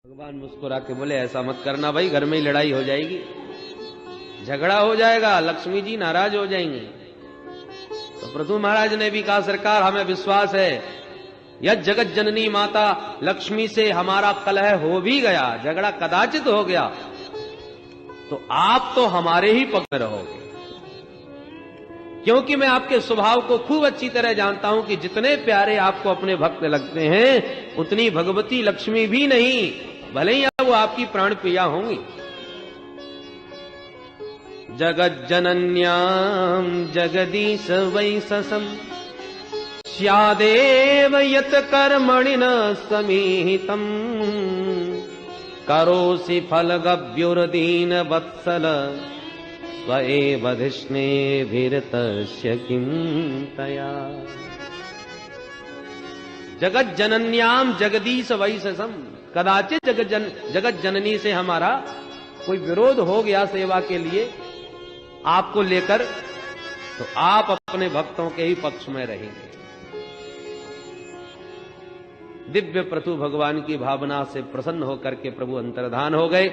भगवान मुस्कुरा के बोले ऐसा मत करना भाई, घर में ही लड़ाई हो जाएगी, झगड़ा हो जाएगा, लक्ष्मी जी नाराज हो जाएंगे। तो पृथु महाराज ने भी कहा सरकार हमें विश्वास है यह जगत जननी माता लक्ष्मी से हमारा कलह हो भी गया, झगड़ा कदाचित हो गया, तो आप तो हमारे ही पक्ष में रहोगे, क्योंकि मैं आपके स्वभाव को खूब अच्छी तरह जानता हूं कि जितने प्यारे आपको अपने भक्त लगते हैं उतनी भगवती लक्ष्मी भी नहीं, भले ही वो आपकी प्राण प्रिया होंगी। जगत जनन्याम जगदीश वैससम स्यादेव यत कर्मणि न समीहितम करोसि फलगभ्युर्दीन वत्सल स्वएव धिष्णेभिर्तस्य किं तया। जगत जनन्याम जगदीश वैससम, कदाचित जगत जननी से हमारा कोई विरोध हो गया सेवा के लिए आपको लेकर, तो आप अपने भक्तों के ही पक्ष में रहेंगे। दिव्य प्रभु भगवान की भावना से प्रसन्न होकर के प्रभु अंतर्धान हो गए।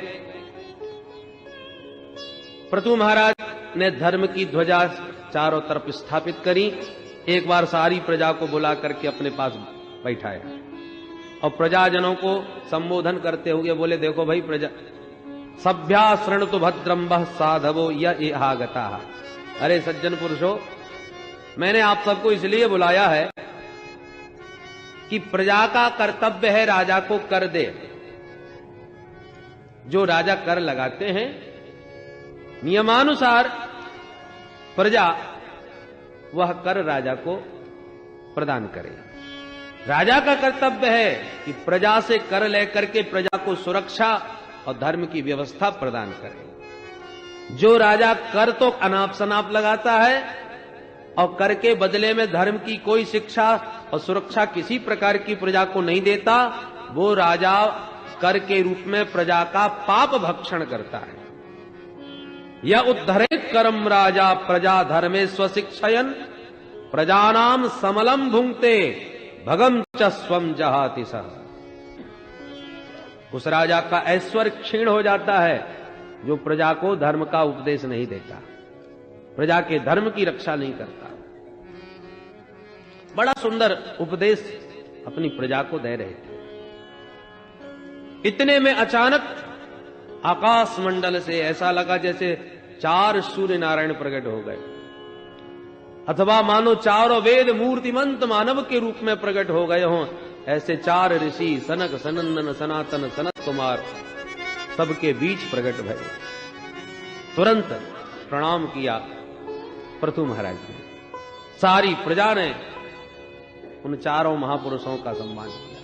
पृथु महाराज ने धर्म की ध्वजा चारों तरफ स्थापित करी, एक बार सारी प्रजा को बुला करके अपने पास बैठाया और प्रजाजनों को संबोधन करते हुए बोले देखो भाई प्रजा सभ्या शृणुतु भद्रम्भ साधवो य आगता। अरे सज्जन पुरुषों, मैंने आप सबको इसलिए बुलाया है कि प्रजा का कर्तव्य है राजा को कर दे। जो राजा कर लगाते हैं नियमानुसार प्रजा वह कर राजा को प्रदान करे। राजा का कर्तव्य है कि प्रजा से कर लेकर के प्रजा को सुरक्षा और धर्म की व्यवस्था प्रदान करे। जो राजा कर तो अनाप शनाप लगाता है और कर के बदले में धर्म की कोई शिक्षा और सुरक्षा किसी प्रकार की प्रजा को नहीं देता, वो राजा कर के रूप में प्रजा का पाप भक्षण करता है। यह उद्धरेत करम राजा प्रजा धर्मे स्वशिक्षयन प्रजानाम समलम भुंक्ते भगम च स्वम जहाति सह। उस राजा का ऐश्वर्य क्षीण हो जाता है जो प्रजा को धर्म का उपदेश नहीं देता, प्रजा के धर्म की रक्षा नहीं करता। बड़ा सुंदर उपदेश अपनी प्रजा को दे रहे थे। इतने में अचानक आकाश मंडल से ऐसा लगा जैसे 4 सूर्य नारायण प्रकट हो गए, अथवा मानो 4 वेद मूर्तिमंत मानव के रूप में प्रकट हो गए हों। ऐसे 4 ऋषि सनक सनंदन सनातन सनत कुमार सबके बीच प्रकट भये। तुरंत प्रणाम किया पृथु महाराज ने। सारी प्रजा ने उन 4 महापुरुषों का सम्मान किया।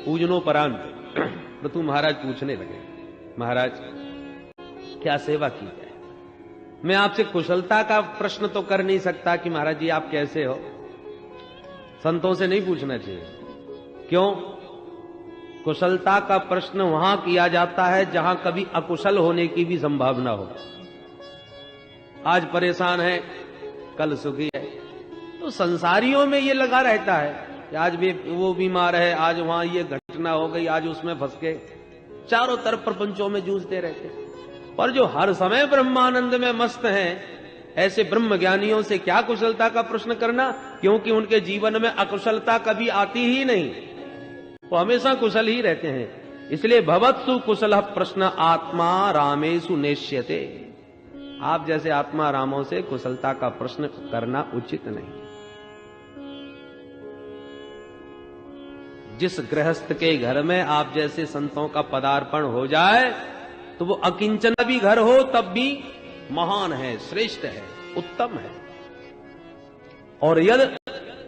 पूजनोपरांत पृथु महाराज पूछने लगे महाराज क्या सेवा की जाए। मैं आपसे कुशलता का प्रश्न तो कर नहीं सकता कि महाराज जी आप कैसे हो, संतों से नहीं पूछना चाहिए। क्यों? कुशलता का प्रश्न वहां किया जाता है जहां कभी अकुशल होने की भी संभावना हो। आज परेशान है कल सुखी है, तो संसारियों में ये लगा रहता है कि आज भी वो बीमार है, आज वहां ये घटना हो गई, आज उसमें फंस के चारों तरफ प्रपंचों में जूझते रहते। पर जो हर समय ब्रह्मानंद में मस्त हैं, ऐसे ब्रह्म ज्ञानियों से क्या कुशलता का प्रश्न करना, क्योंकि उनके जीवन में अकुशलता कभी आती ही नहीं, वो हमेशा कुशल ही रहते हैं। इसलिए भवत्सु कुशल प्रश्न आत्मा रामेषु नेष्यते। आप जैसे आत्मा रामों से कुशलता का प्रश्न करना उचित नहीं। जिस गृहस्थ के घर में आप जैसे संतों का पदार्पण हो जाए तो वो अकिंचन भी घर हो तब भी महान है, श्रेष्ठ है, उत्तम है। और यदि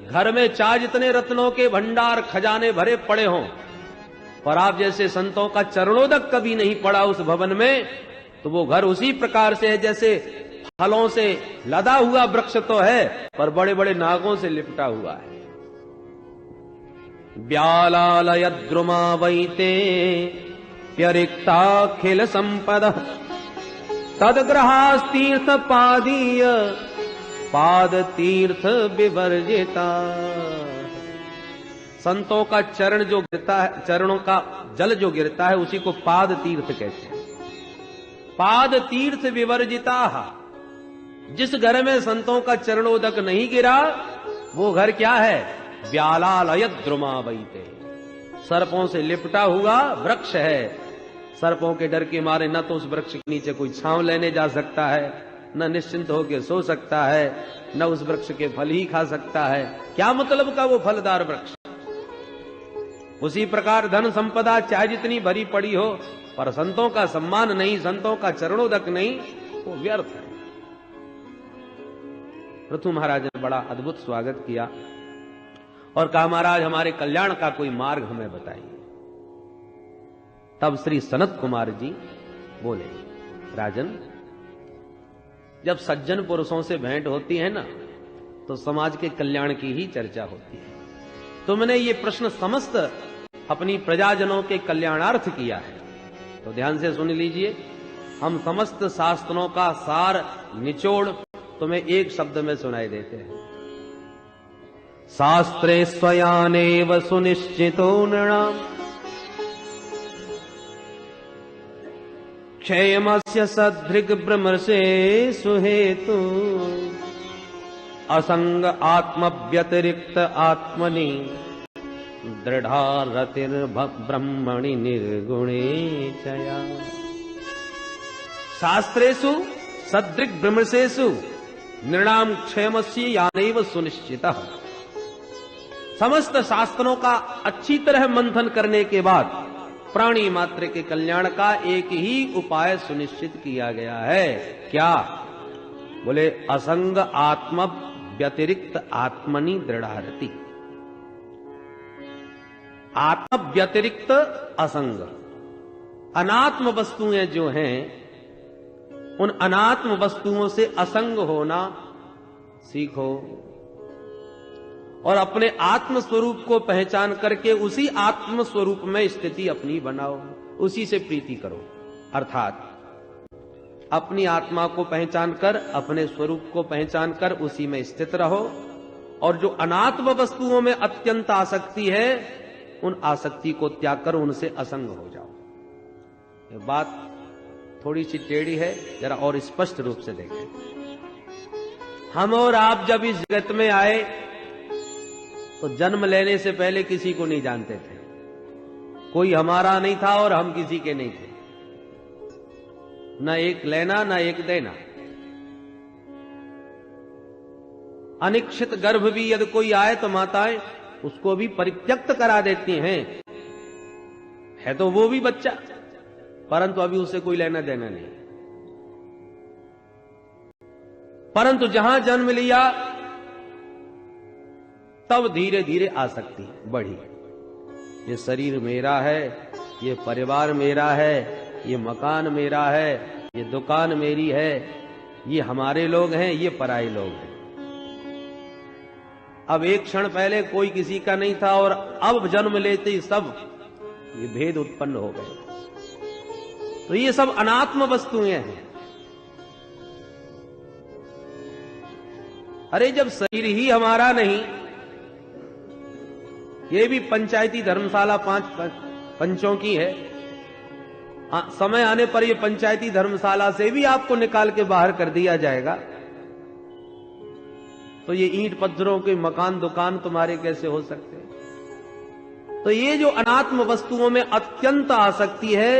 घर में चाहे जितने रत्नों के भंडार खजाने भरे पड़े हों, पर आप जैसे संतों का चरणोदक कभी नहीं पड़ा उस भवन में, तो वो घर उसी प्रकार से है जैसे फलों से लदा हुआ वृक्ष तो है पर बड़े बड़े नागों से लिपटा हुआ है। व्यालालयद्रुमा वैते प्यरिक्ताखिल संपद तदग्रहास्तीर्थ पादीय पाद तीर्थ विवर्जिता। संतों का चरण जो गिरता है, चरणों का जल जो गिरता है उसी को पाद तीर्थ कहते हैं। पाद तीर्थ विवर्जिता, जिस घर में संतों का चरणोदक नहीं गिरा वो घर क्या है? व्यालालय द्रुमावैते, सर्पों से लिपटा हुआ वृक्ष है। सर्पों के डर के मारे न तो उस वृक्ष के नीचे कोई छांव लेने जा सकता है, न निश्चिंत होकर सो सकता है, न उस वृक्ष के फल ही खा सकता है। क्या मतलब का वो फलदार वृक्ष? उसी प्रकार धन संपदा चाहे जितनी भरी पड़ी हो, पर संतों का सम्मान नहीं, संतों का चरणोदक नहीं, वो व्यर्थ है। पृथु महाराज ने बड़ा अद्भुत स्वागत किया और कहा, महाराज हमारे कल्याण का कोई मार्ग हमें बताइए। तब श्री सनत कुमार जी बोले, राजन, जब सज्जन पुरुषों से भेंट होती है ना तो समाज के कल्याण की ही चर्चा होती है। तुमने ये प्रश्न समस्त अपनी प्रजाजनों के कल्याणार्थ किया है, तो ध्यान से सुन लीजिए। हम समस्त शास्त्रों का सार निचोड़ तुम्हें एक शब्द में सुनाई देते हैं। शास्त्रे स्वयानेव सुनिश्चितो नृणाम क्षेमस्य सदृग भ्रमसे सुहेतु असंग आत्म व्यतिरिक्त आत्मनि दृढ़ा रतिर्ब्रह्मणि निर्गुणे चया। शास्त्रेषु सदृग भ्रमसेषु नृणाम क्षेमस्य यानैव सुनिश्चितः। समस्त शास्त्रों का अच्छी तरह मंथन करने के बाद प्राणी मात्र के कल्याण का एक ही उपाय सुनिश्चित किया गया है। क्या? बोले, असंग आत्म व्यतिरिक्त आत्मनि दृढ़ारति। आत्म व्यतिरिक्त असंग, अनात्म वस्तुएं जो हैं उन अनात्म वस्तुओं से असंग होना सीखो और अपने आत्म स्वरूप को पहचान करके उसी आत्म स्वरूप में स्थिति अपनी बनाओ, उसी से प्रीति करो। अर्थात अपनी आत्मा को पहचान कर, अपने स्वरूप को पहचान कर उसी में स्थित रहो और जो अनात्म वस्तुओं में अत्यंत आसक्ति है उन आसक्ति को त्याग कर उनसे असंग हो जाओ। ये बात थोड़ी सी टेढ़ी है, जरा और स्पष्ट रूप से देखें। हम और आप जब इस जगत में आए तो जन्म लेने से पहले किसी को नहीं जानते थे, कोई हमारा नहीं था और हम किसी के नहीं थे, न एक लेना न एक देना। अनिक्षित गर्भ भी यदि कोई आए तो माताएं उसको भी परित्यक्त करा देती हैं, है तो वो भी बच्चा, परंतु अभी उसे कोई लेना देना नहीं। परंतु जहां जन्म लिया तब धीरे धीरे आसक्ति बढ़ी। ये शरीर मेरा है, ये परिवार मेरा है, ये मकान मेरा है, ये दुकान मेरी है, ये हमारे लोग हैं, ये पराये लोग हैं। अब एक क्षण पहले कोई किसी का नहीं था और अब जन्म लेते ही सब ये भेद उत्पन्न हो गए। तो ये सब अनात्म वस्तुएं हैं। अरे जब शरीर ही हमारा नहीं, ये भी पंचायती धर्मशाला 5 पंचों की है, समय आने पर ये पंचायती धर्मशाला से भी आपको निकाल के बाहर कर दिया जाएगा, तो ये ईंट पत्थरों के मकान दुकान तुम्हारे कैसे हो सकते हैं? तो ये जो अनात्म वस्तुओं में अत्यंत आसक्ति है,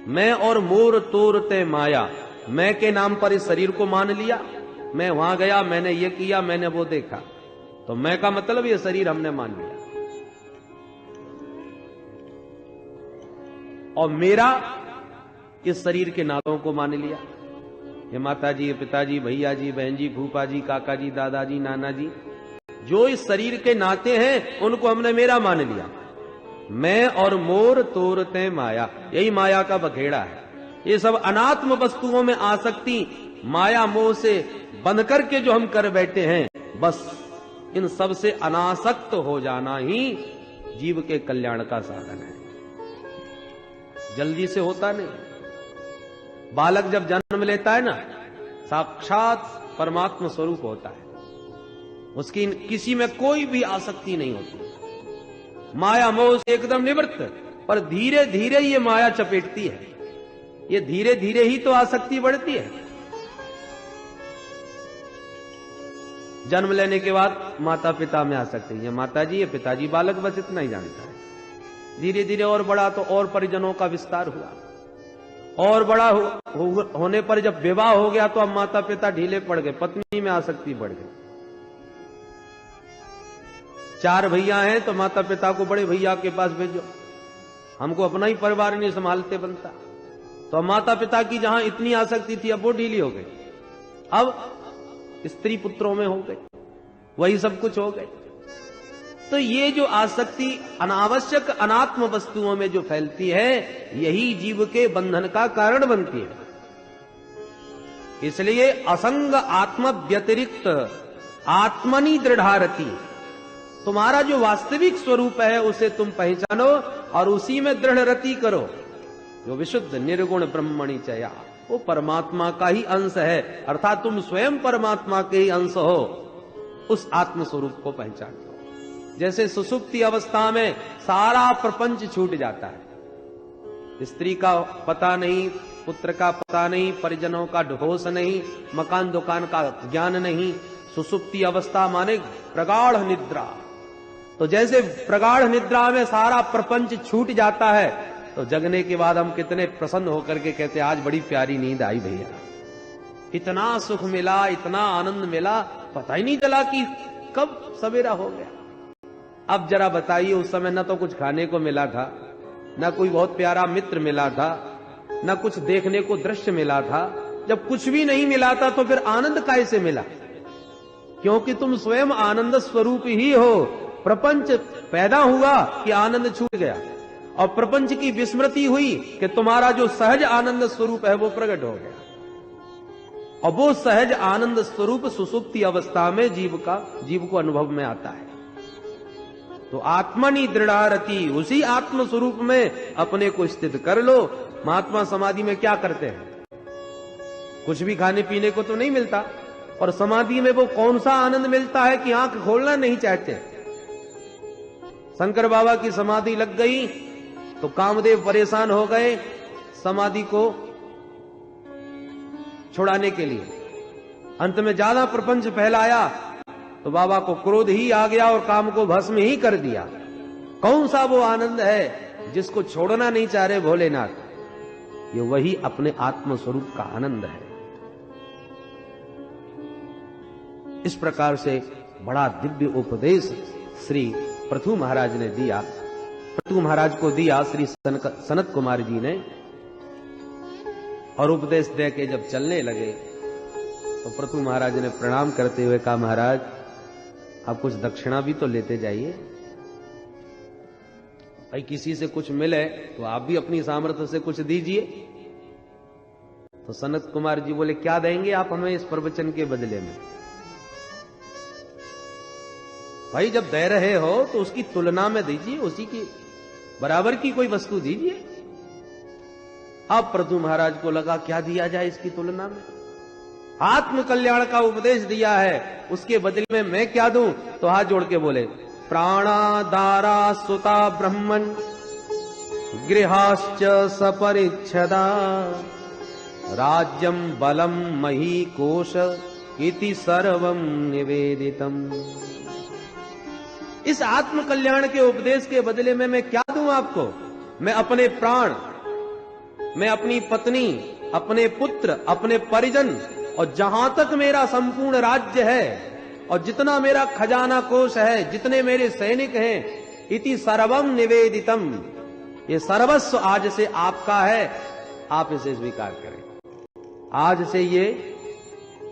मैं और मोर तोरते माया, मैं के नाम पर इस शरीर को मान लिया, मैं वहां गया, मैंने ये किया, मैंने वो देखा, तो मैं का मतलब ये शरीर हमने मान लिया। और मेरा इस शरीर के नातों को मान लिया, ये माता जी, पिताजी, भैया जी, बहन जी, फूफा जी, काका जी, दादाजी, नाना जी, जो इस शरीर के नाते हैं उनको हमने मेरा मान लिया। मैं और मोर तोरते माया, यही माया का बखेड़ा है। ये सब अनात्म वस्तुओं में आसक्ति, माया मोह से बंध करके जो हम कर बैठे हैं, बस इन सब से अनासक्त हो जाना ही जीव के कल्याण का साधन है। जल्दी से होता नहीं। बालक जब जन्म लेता है ना, साक्षात परमात्मा स्वरूप होता है, उसकी किसी में कोई भी आसक्ति नहीं होती। माया मोह से एकदम निवृत्त, पर धीरे धीरे ये माया चपेटती है, ये धीरे धीरे ही तो आसक्ति बढ़ती है। जन्म लेने के बाद माता पिता में आसक्ति है, माता जी ये पिताजी, बालक बस इतना ही जानता है। धीरे धीरे और बड़ा तो और परिजनों का विस्तार हुआ, और बड़ा होने पर जब विवाह हो गया तो अब माता पिता ढीले पड़ गए, पत्नी में आसक्ति बढ़ गई। 4 भैया हैं तो माता पिता को बड़े भैया के पास भेजो, हमको अपना ही परिवार नहीं संभालते बनता। तो माता पिता की जहां इतनी आसक्ति थी अब वो ढीली हो गई, अब स्त्री पुत्रों में हो गई, वही सब कुछ हो गए। तो ये जो आसक्ति अनावश्यक अनात्म वस्तुओं में जो फैलती है, यही जीव के बंधन का कारण बनती है। इसलिए असंग आत्म व्यतिरिक्त आत्मनि दृढ़ारति, तुम्हारा जो वास्तविक स्वरूप है उसे तुम पहचानो और उसी में दृढ़ रति करो। जो विशुद्ध निर्गुण ब्रह्मणि चया, वो परमात्मा का ही अंश है, अर्थात तुम स्वयं परमात्मा के ही अंश हो। उस आत्म स्वरूप को पहचान लो। जैसे सुसुप्ति अवस्था में सारा प्रपंच छूट जाता है, स्त्री का पता नहीं, पुत्र का पता नहीं, परिजनों का होश नहीं, मकान दुकान का ज्ञान नहीं। सुसुप्ति अवस्था माने प्रगाढ़ निद्रा। तो जैसे प्रगाढ़ निद्रा में सारा प्रपंच छूट जाता है, तो जगने के बाद हम कितने प्रसन्न होकर के कहते आज बड़ी प्यारी नींद आई भैया, इतना सुख मिला, इतना आनंद मिला, पता ही नहीं चला कि कब सवेरा हो गया। अब जरा बताइए, उस समय न तो कुछ खाने को मिला था, न कोई बहुत प्यारा मित्र मिला था, न कुछ देखने को दृश्य मिला था। जब कुछ भी नहीं मिला था तो फिर आनंद कैसे मिला? क्योंकि तुम स्वयं आनंद स्वरूप ही हो। प्रपंच पैदा हुआ कि आनंद छूट गया, और प्रपंच की विस्मृति हुई कि तुम्हारा जो सहज आनंद स्वरूप है वो प्रकट हो गया। और वो सहज आनंद स्वरूप सुसुप्ति अवस्था में जीव को अनुभव में आता है। तो आत्मनि दृढ़ारति, उसी आत्म स्वरूप में अपने को स्थित कर लो। महात्मा समाधि में क्या करते हैं? कुछ भी खाने पीने को तो नहीं मिलता, और समाधि में वो कौन सा आनंद मिलता है कि आंख खोलना नहीं चाहते। शंकर बाबा की समाधि लग गई तो कामदेव परेशान हो गए समाधि को छुड़ाने के लिए। अंत में ज्यादा प्रपंच फैलाया तो बाबा को क्रोध ही आ गया और काम को भस्म ही कर दिया। कौन सा वो आनंद है जिसको छोड़ना नहीं चाह रहे भोलेनाथ? ये वही अपने आत्म स्वरूप का आनंद है। इस प्रकार से बड़ा दिव्य उपदेश श्री पृथु महाराज ने दिया, पृथु महाराज को दिया श्री सनत कुमार जी ने। और उपदेश दे के जब चलने लगे तो पृथु महाराज ने प्रणाम करते हुए कहा, महाराज आप कुछ दक्षिणा भी तो लेते जाइए। भाई किसी से कुछ मिले तो आप भी अपनी सामर्थ्य से कुछ दीजिए। तो सनत कुमार जी बोले, क्या देंगे आप हमें इस प्रवचन के बदले में? भाई जब दे रहे हो तो उसकी तुलना में दीजिए, उसी की बराबर की कोई वस्तु दीजिए। अब पृथु महाराज को लगा क्या दिया जाए इसकी तुलना में। आत्म कल्याण का उपदेश दिया है, उसके बदले में मैं क्या दूं? तो हाथ जोड़ के बोले, प्राणादारा सुता ब्रह्मन् गृहाश्च सपरिच्छदा राज्यम बलम मही कोश इति सर्वम निवेदितम। इस आत्म कल्याण के उपदेश के बदले में मैं क्या दूं आपको? मैं अपने प्राण, मैं अपनी पत्नी, अपने पुत्र, अपने परिजन, और जहां तक मेरा संपूर्ण राज्य है और जितना मेरा खजाना कोष है, जितने मेरे सैनिक हैं, इति सर्वम निवेदितम, ये सर्वस्व आज से आपका है, आप इसे स्वीकार करें। आज से ये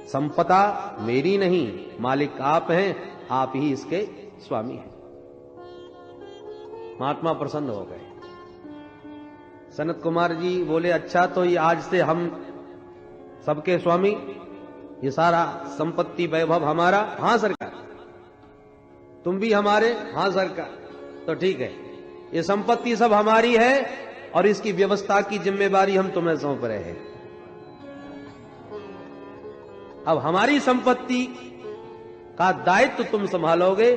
संपदा मेरी नहीं, मालिक आप हैं, आप ही इसके स्वामी हैं। महात्मा प्रसन्न हो गए। सनत कुमार जी बोले, अच्छा तो ये आज से हम सबके स्वामी, ये सारा संपत्ति वैभव हमारा? हां सरकार। तुम भी हमारे? हां सरकार। तो ठीक है, ये संपत्ति सब हमारी है और इसकी व्यवस्था की जिम्मेवारी हम तुम्हें सौंप रहे हैं। अब हमारी संपत्ति का दायित्व तुम संभालोगे,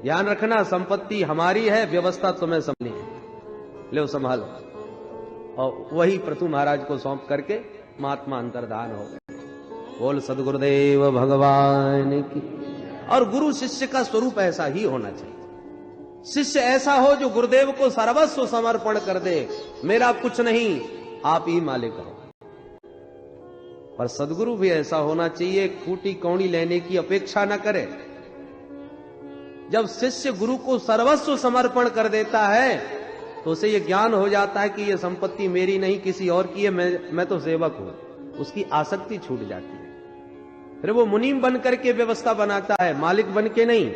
ध्यान रखना, संपत्ति हमारी है, व्यवस्था तुम्हें संभालनी है, लो संभालो। और वही पृथु महाराज को सौंप करके महात्मा अंतर्धान हो गए। बोल सद्गुरुदेव भगवान की। और गुरु शिष्य का स्वरूप ऐसा ही होना चाहिए। शिष्य ऐसा हो जो गुरुदेव को सर्वस्व समर्पण कर दे, मेरा कुछ नहीं, आप ही मालिक हो। पर सदगुरु भी ऐसा होना चाहिए, कूटी कौड़ी लेने की अपेक्षा न करे। जब शिष्य गुरु को सर्वस्व समर्पण कर देता है तो उसे यह ज्ञान हो जाता है कि यह संपत्ति मेरी नहीं, किसी और की है, मैं तो सेवक हूं। उसकी आसक्ति छूट जाती है। फिर वो मुनीम बन करके व्यवस्था बनाता है, मालिक बन के नहीं।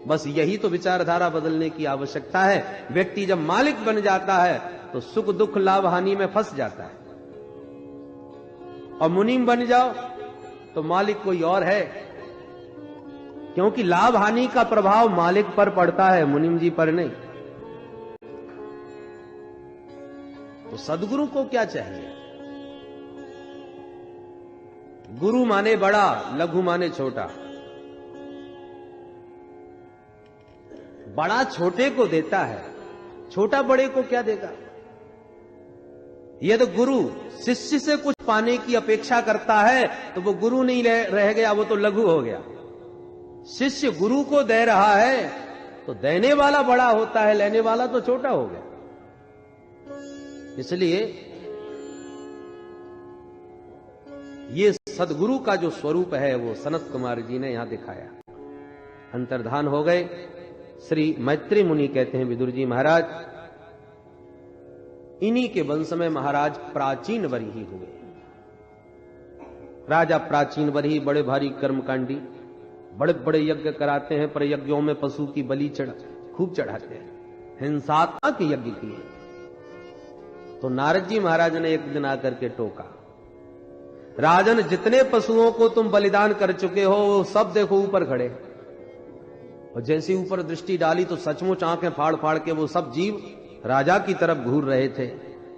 बस यही तो विचारधारा बदलने की आवश्यकता है। व्यक्ति जब मालिक बन जाता है तो सुख दुख लाभ हानि में फंस जाता है। और मुनीम बन जाओ तो मालिक कोई और है, क्योंकि लाभ हानि का प्रभाव मालिक पर पड़ता है, मुनीम जी पर नहीं। तो सदगुरु को क्या चाहिए? गुरु माने बड़ा, लघु माने छोटा। बड़ा छोटे को देता है, छोटा बड़े को क्या देगा? यदि गुरु शिष्य से कुछ पाने की अपेक्षा करता है तो वो गुरु नहीं रह गया, वो तो लघु हो गया। शिष्य गुरु को दे रहा है तो देने वाला बड़ा होता है, लेने वाला तो छोटा हो गया। इसलिए ये सदगुरु का जो स्वरूप है वो सनत कुमार जी ने यहां दिखाया। अंतर्धान हो गए। श्री मैत्री मुनि कहते हैं, विदुर जी महाराज, इन्हीं के वंश में महाराज प्राचीन वरही हुए। राजा प्राचीन वरही बड़े भारी कर्मकांडी, बड़े बड़े यज्ञ कराते हैं, पर यज्ञों में पशु की बलि खूब चढ़ाते हैं, हिंसात्मक यज्ञ किए। तो नारद जी महाराज ने एक दिन आकर के टोका, राजन जितने पशुओं को तुम बलिदान कर चुके हो वो सब देखो ऊपर खड़े। और जैसे ऊपर दृष्टि डाली तो सचमुच आंखें फाड़ फाड़ के वो सब जीव राजा की तरफ घूर रहे थे।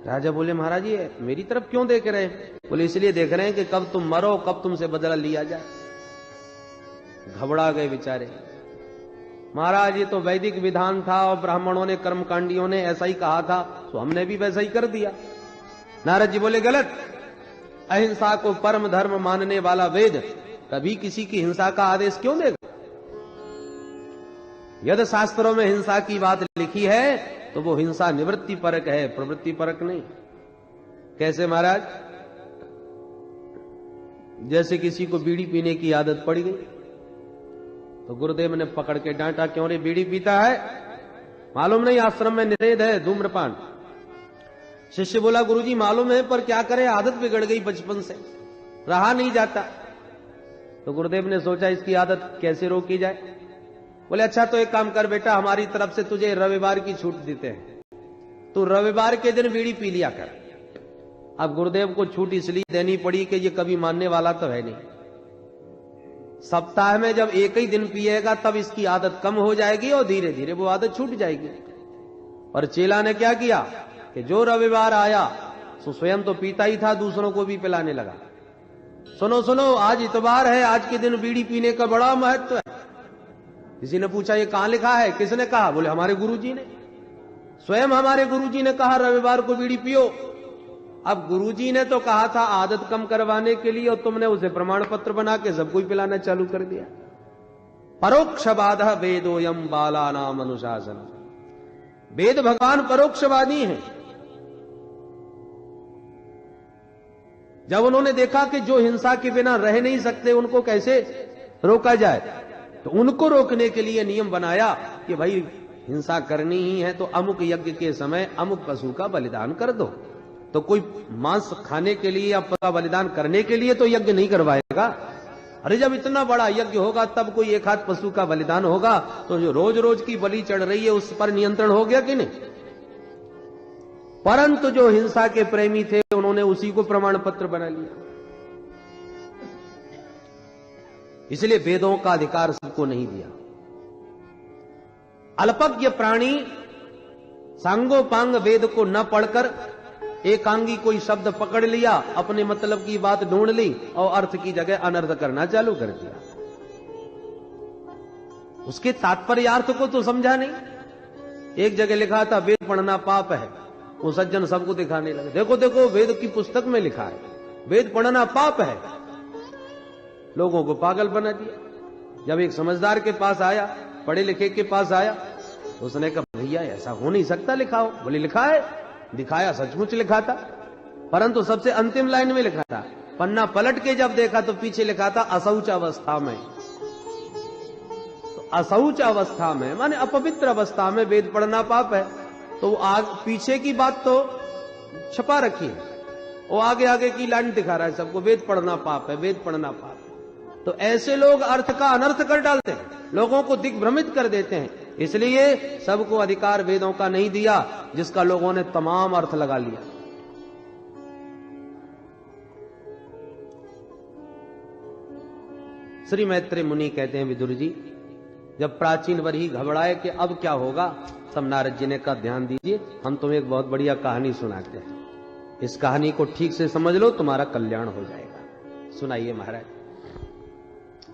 राजा बोले, महाराज ये मेरी तरफ क्यों देख रहे हैं? बोले, इसलिए देख रहे हैं कि कब तुम मरो, कब तुमसे बदला लिया जाए। घबरा गए बेचारे। महाराज ये तो वैदिक विधान था और ब्राह्मणों ने, कर्मकांडियों ने ऐसा ही कहा था, तो हमने भी वैसा ही कर दिया। नारद जी बोले, गलत। अहिंसा को परम धर्म मानने वाला वेद कभी किसी की हिंसा का आदेश क्यों देगा? यदि शास्त्रों में हिंसा की बात लिखी है तो वो हिंसा निवृत्ति परक है, प्रवृत्ति परक नहीं। कैसे महाराज? जैसे किसी को बीड़ी पीने की आदत पड़ गई तो गुरुदेव ने पकड़ के डांटा, क्यों रे बीड़ी पीता है? मालूम नहीं आश्रम में निषेध है धूम्रपान। शिष्य बोला, गुरुजी मालूम है, पर क्या करें, आदत बिगड़ गई बचपन से, रहा नहीं जाता। तो गुरुदेव ने सोचा इसकी आदत कैसे रोकी जाए। बोले, अच्छा तो एक काम कर बेटा, हमारी तरफ से तुझे रविवार की छूट देते हैं, तू रविवार के दिन बीड़ी पी लिया कर। अब गुरुदेव को छूट इसलिए देनी पड़ी कि ये कभी मानने वाला तो है नहीं। सप्ताह में जब एक ही दिन पिएगा तब इसकी आदत कम हो जाएगी और धीरे धीरे वो आदत छूट जाएगी। और चेला ने क्या किया कि जो रविवार आया तो स्वयं तो पीता ही था, दूसरों को भी पिलाने लगा। सुनो सुनो, आज इतवार है, आज के दिन बीड़ी पीने का बड़ा महत्व है। किसी ने पूछा, ये कहां लिखा है? किसने कहा? बोले, हमारे गुरुजी ने, स्वयं हमारे गुरुजी ने कहा रविवार को बीड़ी पियो। अब गुरुजी ने तो कहा था आदत कम करवाने के लिए, और तुमने उसे प्रमाण पत्र बना के सबको पिलाना चालू कर दिया। परोक्षवादः वेदोयम बालानाम अनुशासन। वेद भगवान परोक्षवादी हैं। जब उन्होंने देखा कि जो हिंसा के बिना रह नहीं सकते उनको कैसे रोका जाए, तो उनको रोकने के लिए नियम बनाया कि भाई हिंसा करनी ही है तो अमुक यज्ञ के समय अमुक पशु का बलिदान कर दो। तो कोई मांस खाने के लिए या पशु का बलिदान करने के लिए तो यज्ञ नहीं करवाएगा। अरे जब इतना बड़ा यज्ञ होगा तब कोई एक हाथ पशु का बलिदान होगा, तो जो रोज रोज की बलि चढ़ रही है उस पर नियंत्रण हो गया कि नहीं? परंतु जो हिंसा के प्रेमी थे उन्होंने उसी को प्रमाण पत्र बना लिया। इसलिए वेदों का अधिकार सबको नहीं दिया। अल्पज्ञ प्राणी सांगोपांग वेद को न पढ़कर एकांगी कोई शब्द पकड़ लिया, अपने मतलब की बात ढूंढ ली और अर्थ की जगह अनर्थ करना चालू कर दिया। उसके तात्पर्यार्थ को तो समझा नहीं। एक जगह लिखा था वेद पढ़ना पाप है, वो सज्जन सबको दिखाने लगे, देखो देखो वेद की पुस्तक में लिखा है वेद पढ़ना पाप है। लोगों को पागल बना दिया। जब एक समझदार के पास आया, पढ़े लिखे के पास आया, उसने कहा भैया ऐसा हो नहीं सकता, लिखा हो। बोले लिखा है। दिखाया, सचमुच लिखा था, परंतु सबसे अंतिम लाइन में लिखा था, पन्ना पलट के जब देखा तो पीछे लिखा था अशौच अवस्था में। तो अशौच अवस्था में माने अपवित्र अवस्था में वेद पढ़ना पाप है। तो पीछे की बात तो छपा रखी है, वो आगे आगे की लाइन दिखा रहा है सबको, वेद पढ़ना पाप है, वेद पढ़ना पाप है। तो ऐसे लोग अर्थ का अनर्थ कर डालते हैं, लोगों को दिग्भ्रमित कर देते हैं। इसलिए सबको अधिकार वेदों का नहीं दिया, जिसका लोगों ने तमाम अर्थ लगा लिया। श्री मैत्रेय मुनि कहते हैं विदुर जी, जब प्राचीन वरही घबराए कि अब क्या होगा, तब नारद जी ने कहा ध्यान दीजिए, हम तुम्हें एक बहुत बढ़िया कहानी सुनाते हैं, इस कहानी को ठीक से समझ लो, तुम्हारा कल्याण हो जाएगा। सुनाइए महाराज।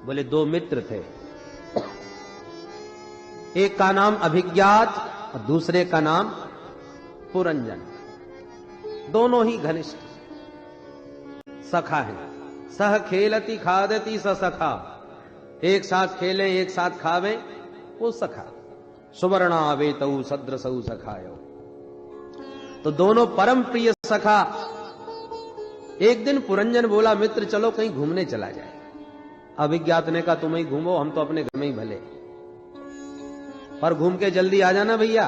बोले दो मित्र थे, एक का नाम अभिज्ञात और दूसरे का नाम पुरंजन। दोनों ही घनिष्ठ सखा हैं। सह खेलती खादती स सखा, एक साथ खेलें एक साथ खावें वो सखा। सुवर्णा वेतऊ सद्रसऊ सखायो। तो दोनों परम प्रिय सखा। एक दिन पुरंजन बोला मित्र चलो कहीं घूमने चला जाए। अभिज्ञात ने कहा तुम ही घूमो, हम तो अपने घर में ही भले, पर घूम के जल्दी आ जाना भैया।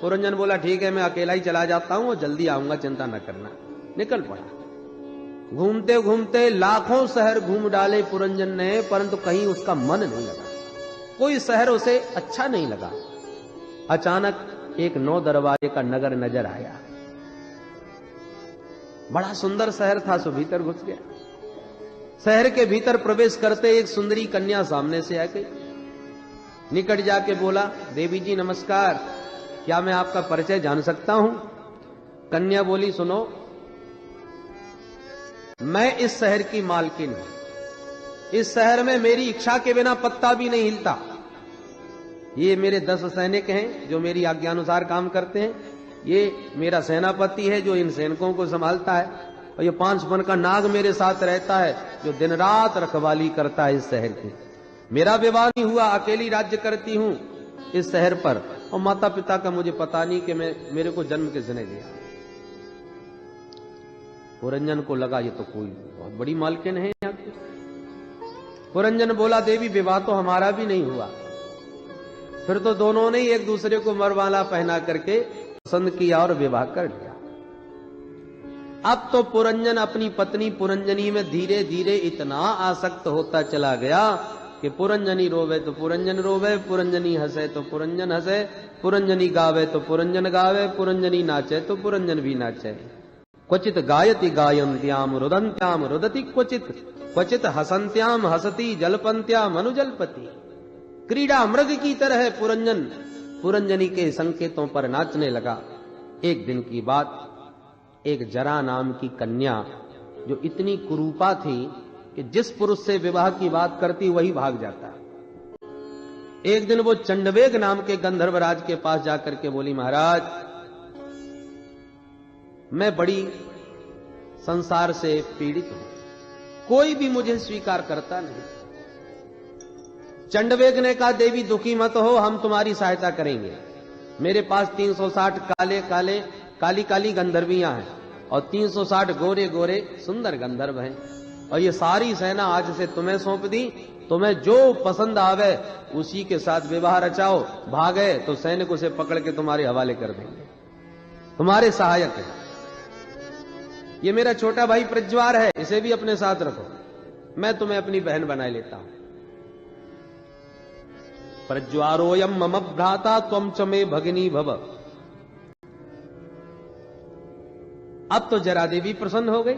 पुरंजन बोला ठीक है, मैं अकेला ही चला जाता हूं और जल्दी आऊंगा, चिंता न करना। निकल पड़ा। घूमते घूमते लाखों शहर घूम डाले पुरंजन ने, परंतु कहीं उसका मन नहीं लगा, कोई शहर उसे अच्छा नहीं लगा। अचानक एक 9 दरवाजे का नगर नजर आया। बड़ा सुंदर शहर था, सो भीतर घुस गया। शहर के भीतर प्रवेश करते एक सुंदरी कन्या सामने से आ गई। निकट जाके बोला देवी जी नमस्कार, क्या मैं आपका परिचय जान सकता हूं? कन्या बोली सुनो, मैं इस शहर की मालकिन हूं। इस शहर में मेरी इच्छा के बिना पत्ता भी नहीं हिलता। ये मेरे 10 सैनिक हैं जो मेरी आज्ञानुसार काम करते हैं। ये मेरा सेनापति है जो इन सैनिकों को संभालता है, और ये 5 मन का नाग मेरे साथ रहता है जो दिन रात रखवाली करता है इस शहर की। मेरा विवाह नहीं हुआ, अकेली राज्य करती हूं इस शहर पर, और माता पिता का मुझे पता नहीं कि मेरे को जन्म किसने दिया। पुरंजन को लगा ये तो कोई बहुत बड़ी मालकिन है यहाँ की। पुरंजन बोला देवी विवाह तो हमारा भी नहीं हुआ। फिर तो दोनों ने एक दूसरे को मरवाला पहना करके पसंद किया और विवाह कर लिया। अब तो पुरंजन अपनी पत्नी पुरंजनी में धीरे धीरे इतना आसक्त होता चला गया कि पुरंजनी रोवे तो पुरंजन रोवे, पुरंजनी हंसे तो पुरंजन हंसे, पुरंजनी गावे तो पुरंजन गावे, पुरंजनी नाचे तो पुरंजन भी नाचे। क्वचित गायति गायन्त्याम रुदन्त्याम रुदति क्वचित, क्वचित हसन्त्याम हसती जलपन्त्याम अनुजलपति। क्रीड़ा मृग की तरह पुरंजन पुरंजनी के संकेतों पर नाचने लगा। एक दिन की बात, एक जरा नाम की कन्या जो इतनी कुरूपा थी कि जिस पुरुष से विवाह की बात करती वही भाग जाता। एक दिन वो चंडवेग नाम के गंधर्वराज के पास जाकर के बोली महाराज मैं बड़ी संसार से पीड़ित हूं, कोई भी मुझे स्वीकार करता नहीं। चंडवेग ने कहा देवी दुखी मत हो, हम तुम्हारी सहायता करेंगे। मेरे पास 360 काली काली गंधर्वियां हैं और 360 गोरे गोरे सुंदर गंधर्व हैं, और ये सारी सेना आज से तुम्हें सौंप दी। तुम्हें जो पसंद आवे उसी के साथ विवाह रचाओ, भागे तो सैनिक उसे पकड़ के तुम्हारे हवाले कर देंगे, तुम्हारे सहायक है। ये मेरा छोटा भाई प्रज्वार है, इसे भी अपने साथ रखो, मैं तुम्हें अपनी बहन बना लेता हूं। प्रज्वारोयम मम भ्राता त्वम च मे भगिनी भव। अब तो जरा देवी प्रसन्न हो गई,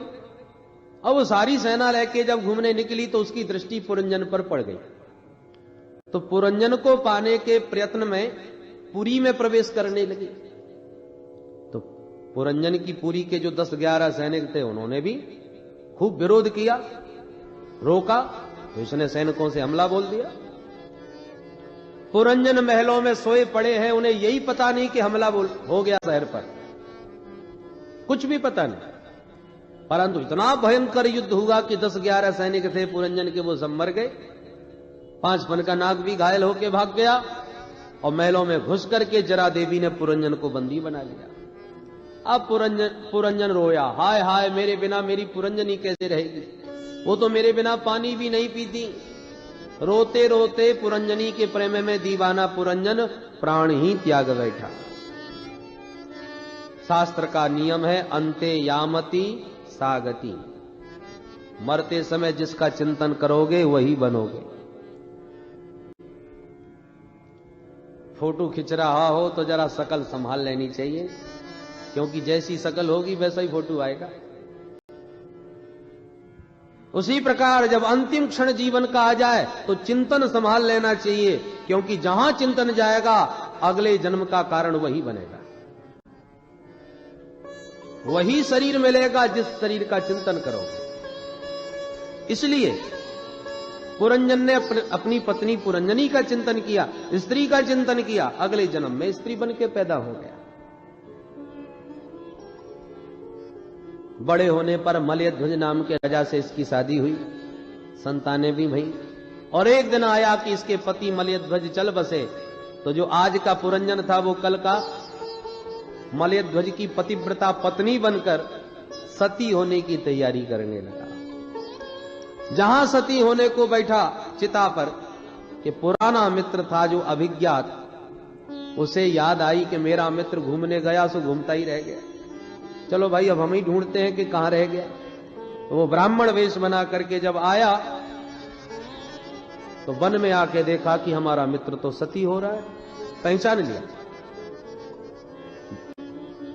और वो सारी सेना लेके जब घूमने निकली तो उसकी दृष्टि पुरंजन पर पड़ गई। तो पुरंजन को पाने के प्रयत्न में पुरी में प्रवेश करने लगी। तो पुरंजन की पुरी के जो 10-11 सैनिक थे उन्होंने भी खूब विरोध किया, रोका, तो इसने सैनिकों से हमला बोल दिया। पुरंजन महलों में सोए पड़े हैं, उन्हें यही पता नहीं कि हमला हो गया शहर पर, कुछ भी पता नहीं। परंतु इतना भयंकर युद्ध हुआ कि 10-11 सैनिक थे पुरंजन के, वो सब मर गए। 5 फन का नाग भी घायल होकर भाग गया और महलों में घुस करके जरा देवी ने पुरंजन को बंदी बना लिया। अब पुरंजन रोया, हाय हाय मेरे बिना मेरी पुरंजनी कैसे रहेगी, वो तो मेरे बिना पानी भी नहीं पीती। रोते रोते पुरंजनी के प्रेम में दीवाना पुरंजन प्राण ही त्याग बैठा। शास्त्र का नियम है अंते यामति सागति, मरते समय जिसका चिंतन करोगे वही बनोगे। फोटो खिंच रहा हो तो जरा शकल संभाल लेनी चाहिए, क्योंकि जैसी शकल होगी वैसा ही फोटो आएगा। उसी प्रकार जब अंतिम क्षण जीवन का आ जाए तो चिंतन संभाल लेना चाहिए, क्योंकि जहां चिंतन जाएगा अगले जन्म का कारण वही बनेगा, वही शरीर मिलेगा जिस शरीर का चिंतन करोगे। इसलिए पुरंजन ने अपनी पत्नी पुरंजनी का चिंतन किया, स्त्री का चिंतन किया, अगले जन्म में स्त्री बन के पैदा हो गया। बड़े होने पर मलयध्वज नाम के राजा से इसकी शादी हुई, संतानें भी भई। और एक दिन आया कि इसके पति मलयध्वज चल बसे, तो जो आज का पुरंजन था वो कल का मलयध्वज की पतिव्रता पत्नी बनकर सती होने की तैयारी करने लगा। जहां सती होने को बैठा चिता पर कि पुराना मित्र था जो अभिज्ञात, उसे याद आई कि मेरा मित्र घूमने गया सो घूमता ही रह गया, चलो भाई अब हम ही ढूंढते हैं कि कहां रह गया। तो वो ब्राह्मण वेश बना करके जब आया तो वन में आके देखा कि हमारा मित्र तो सती हो रहा है, पहचान लिया।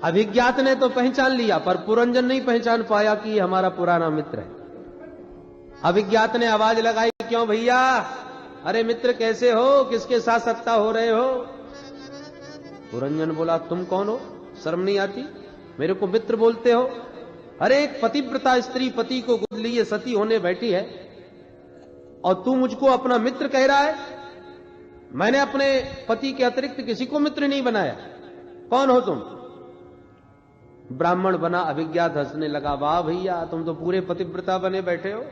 अभिज्ञात ने तो पहचान लिया, पर पुरंजन नहीं पहचान पाया कि ये हमारा पुराना मित्र है। अभिज्ञात ने आवाज लगाई, क्यों भैया, अरे मित्र कैसे हो, किसके साथ सत्ता हो रहे हो? पुरंजन बोला, तुम कौन हो, शर्म नहीं आती, मेरे को मित्र बोलते हो? अरे एक पतिव्रता स्त्री पति को गोद लिए सती होने बैठी है और तू मुझको अपना मित्र कह रहा है? मैंने अपने पति के अतिरिक्त किसी को मित्र नहीं बनाया, कौन हो तुम? ब्राह्मण बना अभिज्ञात हंसने लगा, वाह भैया तुम तो पूरे पतिव्रता बने बैठे हो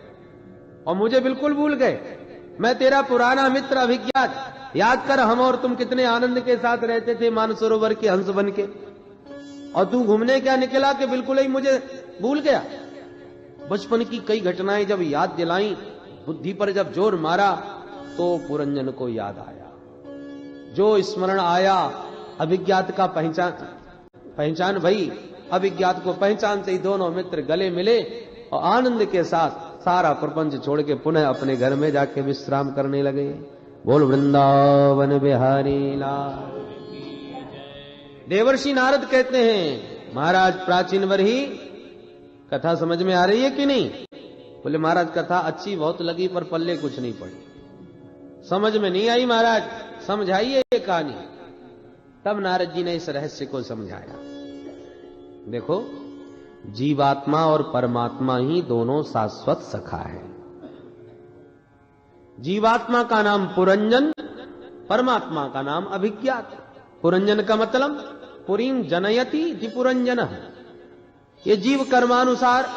और मुझे बिल्कुल भूल गए। मैं तेरा पुराना मित्र अभिज्ञात, याद कर हम और तुम कितने आनंद के साथ रहते थे मानसरोवर के हंस बन के, और तू घूमने क्या निकला कि बिल्कुल ही मुझे भूल गया। बचपन की कई घटनाएं जब याद दिलाई, बुद्धि पर जब जोर मारा तो पुरंजन को याद आया, जो स्मरण आया अभिज्ञात का पहचान भई। अभिज्ञात को पहचानते ही दोनों मित्र गले मिले और आनंद के साथ सारा प्रपंच छोड़ के पुनः अपने घर में जाके विश्राम करने लगे। बोल वृंदावन बिहारी लाल। देवर्षि नारद कहते हैं, महाराज प्राचीन वर्ही कथा समझ में आ रही है कि नहीं? बोले महाराज कथा अच्छी बहुत लगी पर पल्ले कुछ नहीं पड़ी, समझ में नहीं आई महाराज, समझाइए ये कहानी। तब नारद जी ने इस रहस्य को समझाया। देखो, जीवात्मा और परमात्मा ही दोनों शाश्वत सखा है। जीवात्मा का नाम पुरंजन, परमात्मा का नाम अभिज्ञात। पुरंजन का मतलब पुरीं जनयति इति पुरंजन है। ये जीव कर्मानुसार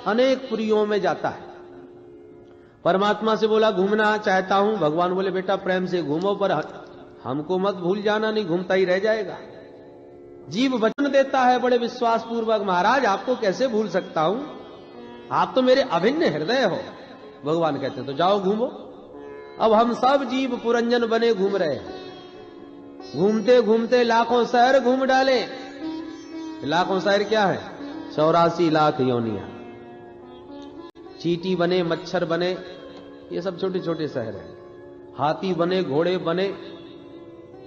अनेक पुरियों में जाता है। परमात्मा से बोला घूमना चाहता हूं, भगवान बोले बेटा प्रेम से घूमो, पर हमको मत भूल जाना, नहीं घूमता ही रह जाएगा। जीव वचन देता है बड़े विश्वास पूर्वक, महाराज आपको कैसे भूल सकता हूं, आप तो मेरे अभिन्न हृदय हो। भगवान कहते तो जाओ घूमो। अब हम सब जीव पुरंजन बने घूम रहे हैं, घूमते घूमते लाखों शहर घूम डाले। लाखों शहर क्या है? 84 लाख योनियां। चींटी बने, मच्छर बने, ये सब छोटे छोटे शहर हैं। हाथी बने, घोड़े बने,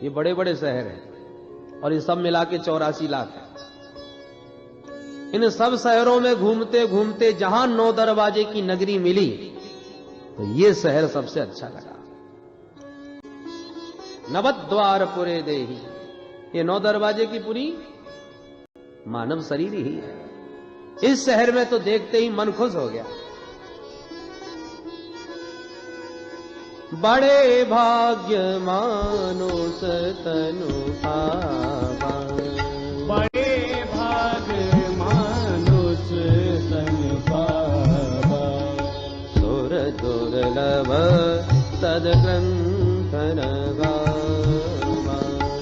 ये बड़े बड़े शहर हैं, और ये सब मिला के 84 लाख है। इन सब शहरों में घूमते घूमते जहां 9 दरवाजे की नगरी मिली तो ये शहर सबसे अच्छा लगा। नवद्वार पुरे देही, ये 9 दरवाजे की पुरी मानव शरीर ही है। इस शहर में तो देखते ही मन खुश हो गया। बड़े भाग्य मानुष तनु पावा, बड़े भाग्य मानुष तनु पावा, सुर दुर्लभ सद्ग्रंथन गावा,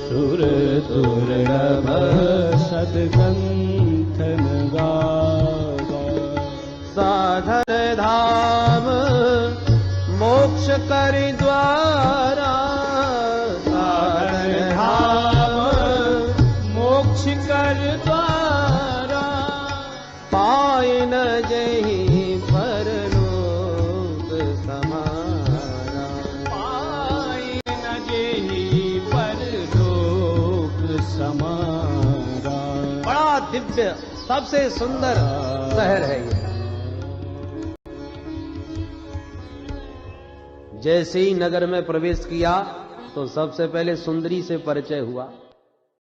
सुर दुर्लभ सद्ग्रंथन गावा, साधन धाम मोक्ष कर द्वारा, साधन धाम मोक्ष कर द्वारा, पाए न जही परलोक समारा, पाए न जेहि परलोक समारा। बड़ा दिव्य सबसे सुंदर शहर है ये। जैसे ही नगर में प्रवेश किया तो सबसे पहले सुंदरी से परिचय हुआ।